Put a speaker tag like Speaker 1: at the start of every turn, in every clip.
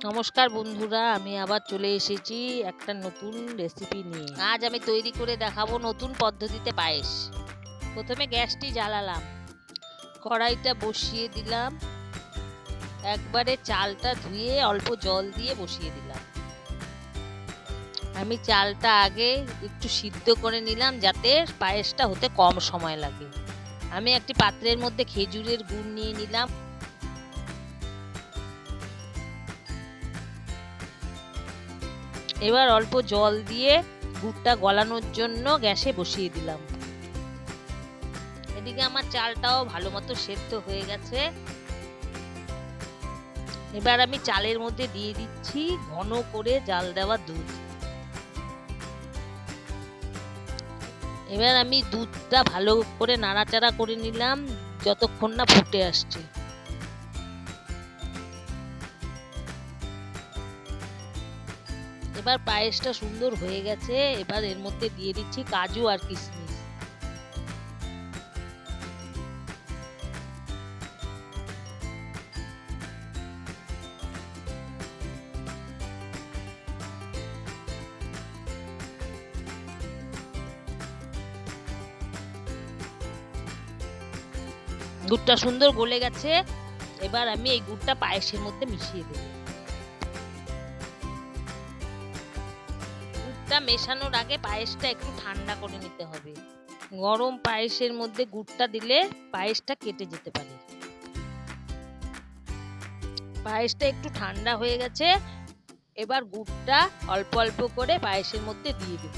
Speaker 1: নমস্কার বন্ধুরা, আমি আবার চলে এসেছি একটা নতুন রেসিপি নিয়ে। আজ আমি তৈরি করে দেখাবো নতুন পদ্ধতিতে পায়েস। প্রথমে গ্যাসটি জ্বালালাম, কড়াইটা বসিয়ে দিলাম, একবারে চালটা ধুয়ে অল্প জল দিয়ে বসিয়ে দিলাম। আমি চালটা আগে একটু সিদ্ধ করে নিলাম যাতে পায়েসটা হতে কম সময় লাগে। আমি একটি পাত্রের মধ্যে খেজুরের গুড় নিয়ে নিলাম। এবার অল্প জল দিয়ে গুড়টা গলানোর জন্য গ্যাসে বসিয়ে দিলাম। এদিকে আমার চালটাও ভালো মতো সেদ্ধ হয়ে গেছে। এবার আমি চালের মধ্যে দিয়ে দিচ্ছি ঘন করে জাল দেওয়া দুধ। এবার আমি দুধটা ভালো করে নাড়াচাড়া করে নিলাম যতক্ষণ না ফুটে আসছে। এবার পায়েসটা সুন্দর হয়ে গেছে। এবার এর মধ্যে দিয়ে দিচ্ছি কাজু আর কিশমিশ। গুড়টা সুন্দর গলে গেছে। এবার আমি এই গুড়টা পায়েসের মধ্যে মিশিয়ে দেব। গুড়টা মেশানোর আগে পায়েসটা একটু ঠান্ডা করে নিতে হবে। গরম পায়েসের মধ্যে গুড়টা দিলে পায়েসটা কেটে যেতে পারে। পায়েসটা একটু ঠান্ডা হয়ে গেছে। এবার গুড়টা অল্প অল্প করে পায়েসের মধ্যে দিয়ে দেব।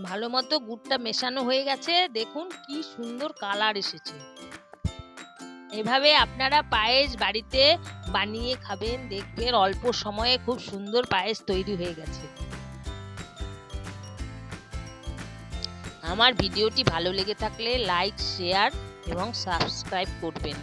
Speaker 1: ভালো মতো গুড়টা মেশানো হয়ে গেছে। দেখুন কি সুন্দর কালার এসেছে। এভাবে আপনারা পায়েস বাড়িতে বানিয়ে খাবেন, দেখবেন অল্প সময়ে খুব সুন্দর পায়েস তৈরি হয়ে গেছে। আমার ভিডিওটি ভালো লেগে থাকলে লাইক, শেয়ার এবং সাবস্ক্রাইব করবেন।